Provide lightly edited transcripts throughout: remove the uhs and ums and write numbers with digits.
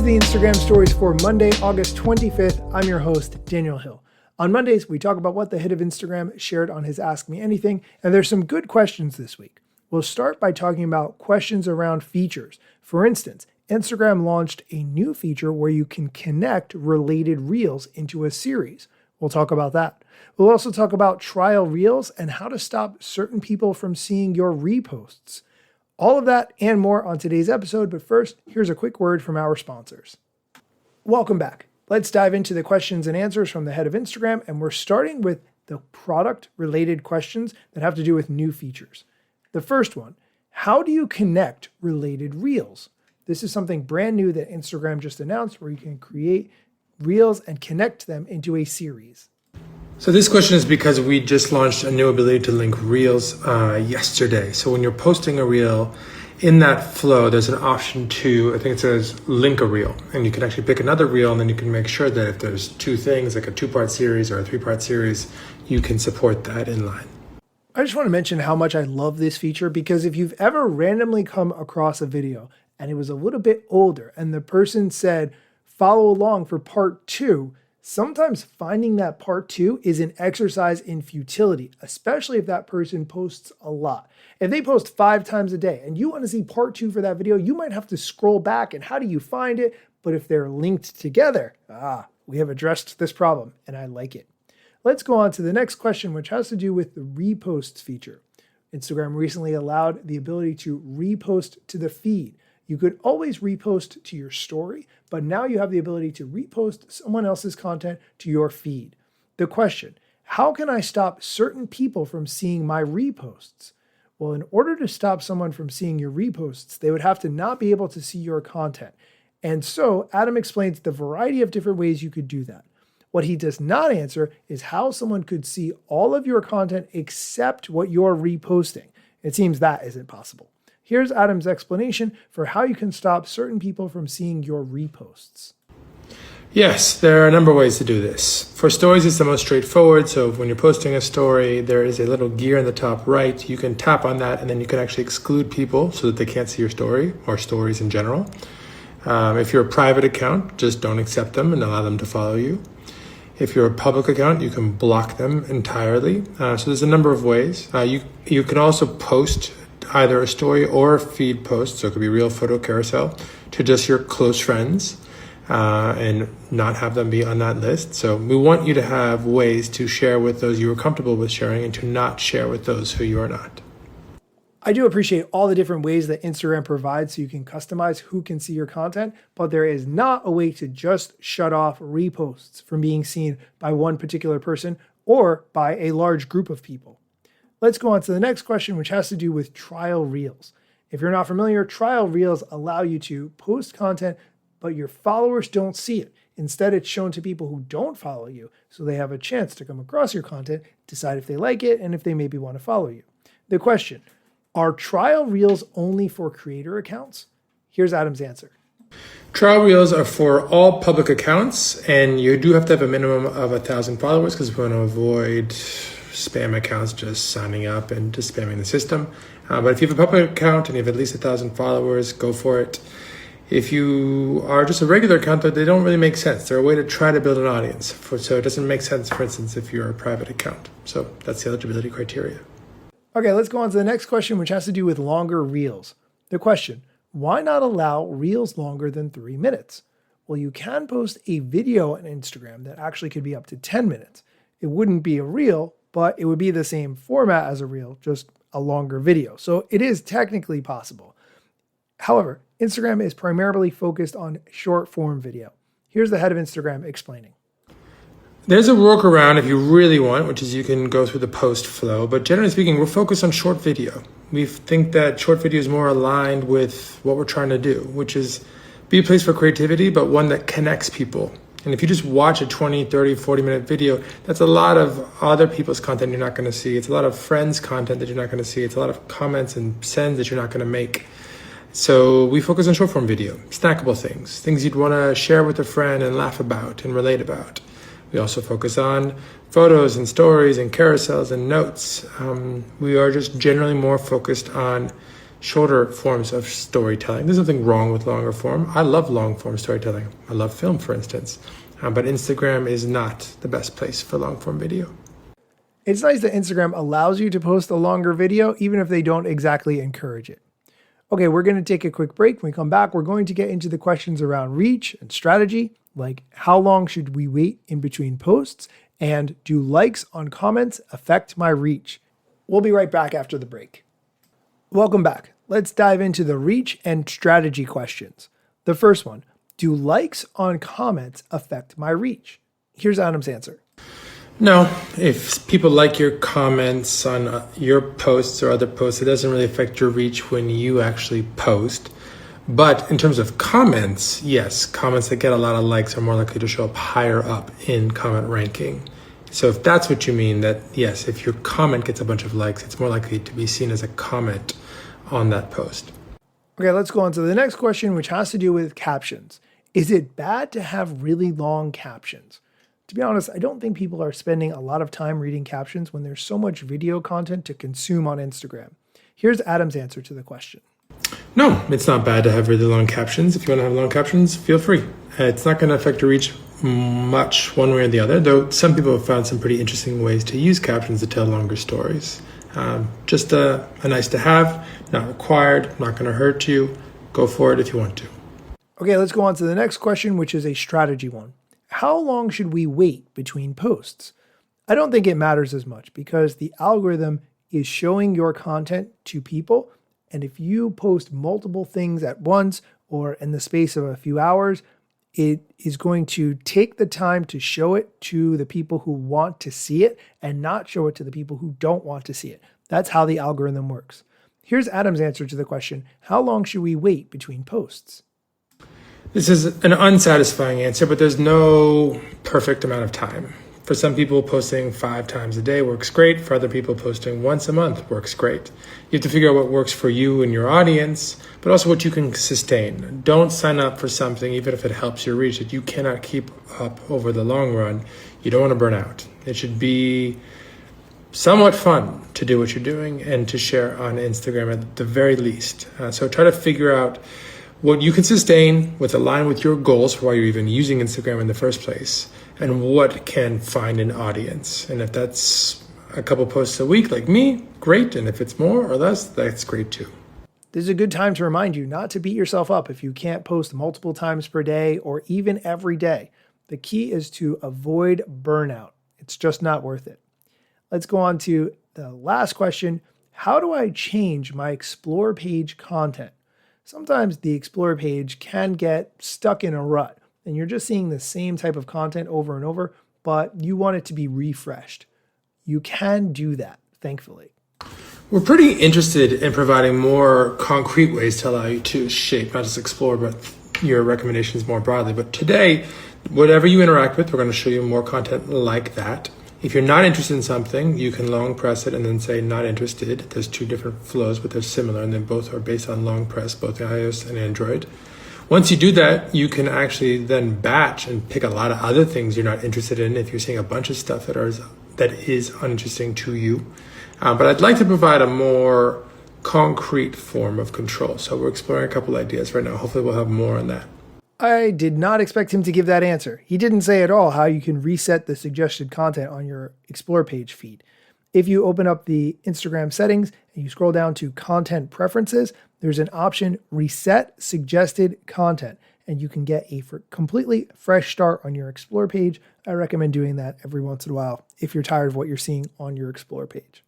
the Instagram Stories for Monday, August 25th. I'm your host, Daniel Hill. On Mondays, we talk about what the head of Instagram shared on his Ask Me Anything, and there's some good questions this week. We'll start by talking about questions around features. For instance, Instagram launched a new feature where you can connect related reels into a series. We'll talk about that. We'll also talk about trial reels and how to stop certain people from seeing your reposts. All of that and more on today's episode, but first, here's a quick word from our sponsors. Welcome back. Let's dive into the questions and answers from the head of Instagram, and we're starting with the product-related questions that have to do with new features. The first one, how do you connect related reels? This is something brand new that Instagram just announced where you can create reels and connect them into a series. So this question is because we just launched a new ability to link reels yesterday. So when you're posting a reel, in that flow, there's an option to, I think it says link a reel. And you can actually pick another reel, and then you can make sure that if there's two things, like a 2-part series or a 3-part series, you can support that inline. I just want to mention how much I love this feature because if you've ever randomly come across a video and it was a little bit older and the person said, follow along for part 2, sometimes finding that part 2 is an exercise in futility, especially if that person posts a lot. If they post 5 times a day and you want to see part 2 for that video, you might have to scroll back and how do you find it? But if they're linked together, we have addressed this problem and I like it. Let's go on to the next question, which has to do with the reposts feature. Instagram recently allowed the ability to repost to the feed. You could always repost to your story, but now you have the ability to repost someone else's content to your feed. The question, how can I stop certain people from seeing my reposts? Well, in order to stop someone from seeing your reposts, they would have to not be able to see your content. And so Adam explains the variety of different ways you could do that. What he does not answer is how someone could see all of your content except what you're reposting. It seems that isn't possible. Here's Adam's explanation for how you can stop certain people from seeing your reposts. Yes, there are a number of ways to do this. For stories, it's the most straightforward. So when you're posting a story, there is a little gear in the top right. You can tap on that and then you can actually exclude people so that they can't see your story or stories in general. If you're a private account, just don't accept them and allow them to follow you. If you're a public account, you can block them entirely. So there's a number of ways. You can also post either a story or a feed post, so it could be reel, photo, carousel, to just your close friends and not have them be on that list. So we want you to have ways to share with those you are comfortable with sharing and to not share with those who you are not. I do appreciate all the different ways that Instagram provides so you can customize who can see your content, but there is not a way to just shut off reposts from being seen by one particular person or by a large group of people. Let's go on to the next question, which has to do with trial reels. If you're not familiar, trial reels allow you to post content, but your followers don't see it. Instead, it's shown to people who don't follow you, so they have a chance to come across your content, decide if they like it, and if they maybe want to follow you. The question, are trial reels only for creator accounts? Here's Adam's answer. Trial reels are for all public accounts, and you do have to have a minimum of 1,000 followers because we want to avoid spam accounts just signing up and just spamming the system. But if you have a public account and you have at least 1,000 followers, go for it. If you are just a regular account, they don't really make sense. They're a way to try to build an audience. So it doesn't make sense, for instance, if you're a private account. So that's the eligibility criteria. Okay, let's go on to the next question, which has to do with longer reels. The question, why not allow reels longer than 3 minutes? Well, you can post a video on Instagram that actually could be up to 10 minutes. It wouldn't be a reel, but it would be the same format as a reel, just a longer video. So it is technically possible. However, Instagram is primarily focused on short form video. Here's the head of Instagram explaining. There's a workaround if you really want, which is you can go through the post flow. But generally speaking, we're focused on short video. We think that short video is more aligned with what we're trying to do, which is be a place for creativity, but one that connects people. And if you just watch a 20, 30, 40-minute video, that's a lot of other people's content you're not going to see. It's a lot of friends' content that you're not going to see. It's a lot of comments and sends that you're not going to make. So we focus on short-form video, snackable things, things you'd want to share with a friend and laugh about and relate about. We also focus on photos and stories and carousels and notes. We are just generally more focused on shorter forms of storytelling. There's nothing wrong with longer form. I love long form storytelling. I love film, for instance. But Instagram is not the best place for long form video. It's nice that Instagram allows you to post a longer video, even if they don't exactly encourage it. Okay, we're going to take a quick break. When we come back, we're going to get into the questions around reach and strategy, like how long should we wait in between posts, and do likes on comments affect my reach? We'll be right back after the break. Welcome back. Let's dive into the reach and strategy questions. The first one, do likes on comments affect my reach? Here's Adam's answer. No, if people like your comments on your posts or other posts, it doesn't really affect your reach when you actually post. But in terms of comments, yes, comments that get a lot of likes are more likely to show up higher up in comment ranking. So if that's what you mean, that yes, if your comment gets a bunch of likes, it's more likely to be seen as a comment on that post. Okay, let's go on to the next question, which has to do with captions. Is it bad to have really long captions? To be honest, I don't think people are spending a lot of time reading captions when there's so much video content to consume on Instagram. Here's Adam's answer to the question. No, it's not bad to have really long captions. If you want to have long captions, feel free. It's not going to affect your reach much one way or the other, though some people have found some pretty interesting ways to use captions to tell longer stories. Just a nice to have, not required, not going to hurt you. Go for it if you want to. Okay, let's go on to the next question, which is a strategy one. How long should we wait between posts? I don't think it matters as much because the algorithm is showing your content to people. And if you post multiple things at once or in the space of a few hours, it is going to take the time to show it to the people who want to see it and not show it to the people who don't want to see it. That's how the algorithm works. Here's Adam's answer to the question, how long should we wait between posts? This is an unsatisfying answer, but there's no perfect amount of time. For some people, posting 5 times a day works great. For other people, posting once a month works great. You have to figure out what works for you and your audience, but also what you can sustain. Don't sign up for something, even if it helps your reach, that you cannot keep up over the long run. You don't want to burn out. It should be somewhat fun to do what you're doing and to share on Instagram at the very least. So try to figure out what you can sustain, what's aligned with your goals for why you're even using Instagram in the first place, and what can find an audience. And if that's a couple posts a week like me, great. And if it's more or less, that's great too. This is a good time to remind you not to beat yourself up if you can't post multiple times per day or even every day. The key is to avoid burnout. It's just not worth it. Let's go on to the last question. How do I change my Explore page content? Sometimes the Explore page can get stuck in a rut and you're just seeing the same type of content over and over, but you want it to be refreshed. You can do that, thankfully. We're pretty interested in providing more concrete ways to allow you to shape, not just Explore, but your recommendations more broadly. But today, whatever you interact with, we're going to show you more content like that. If you're not interested in something, you can long press it and then say not interested. There's 2 different flows, but they're similar, and then both are based on long press, both iOS and Android. Once you do that, you can actually then batch and pick a lot of other things you're not interested in if you're seeing a bunch of stuff that is uninteresting to you. But I'd like to provide a more concrete form of control. So we're exploring a couple ideas right now. Hopefully we'll have more on that. I did not expect him to give that answer. He didn't say at all how you can reset the suggested content on your Explore page feed. If you open up the Instagram settings and you scroll down to content preferences, there's an option reset suggested content, and you can get a completely fresh start on your Explore page. I recommend doing that every once in a while if you're tired of what you're seeing on your Explore page.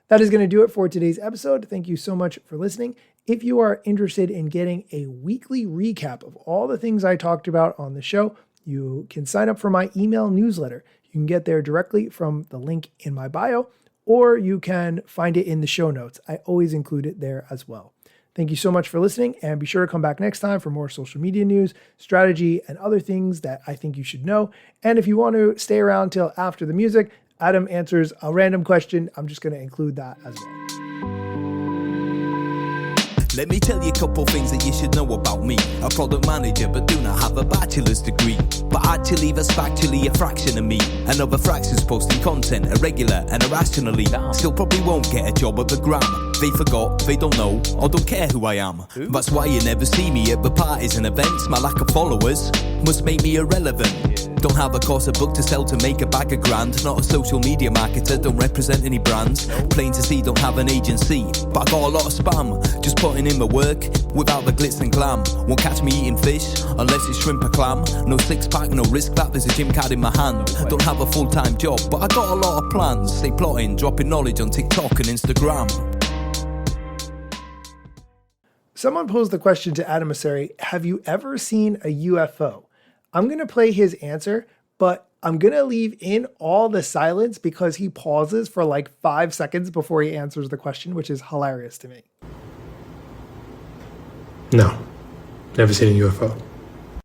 That is going to do it for today's episode. Thank you so much for listening. If you are interested in getting a weekly recap of all the things I talked about on the show, you can sign up for my email newsletter. You can get there directly from the link in my bio, or you can find it in the show notes. I always include it there as well. Thank you so much for listening, and be sure to come back next time for more social media news, strategy, and other things that I think you should know. And if you want to stay around till after the music, Adam answers a random question. I'm just going to include that as well. Let me tell you a couple things that you should know about me. A product manager, but do not have a bachelor's degree. But actually, that's factually a fraction of me. And other fractions posting content irregular and irrationally. Still probably won't get a job at the Gram. They forgot, they don't know, or don't care who I am. That's why you never see me at the parties and events. My lack of followers must make me irrelevant. Don't have a course, a book to sell to make a bag of grand. Not a social media marketer, don't represent any brands. Plain to see, don't have an agency, but I got a lot of spam. Just putting in my work, without the glitz and glam. Won't catch me eating fish, unless it's shrimp or clam. No six pack, no risk that there's a gym card in my hand. Don't have a full-time job, but I got a lot of plans. Stay plotting, dropping knowledge on TikTok and Instagram. Someone posed the question to Adam Mosseri, have you ever seen a UFO? I'm going to play his answer, but I'm going to leave in all the silence because he pauses for like 5 seconds before he answers the question, which is hilarious to me. No, never seen a UFO.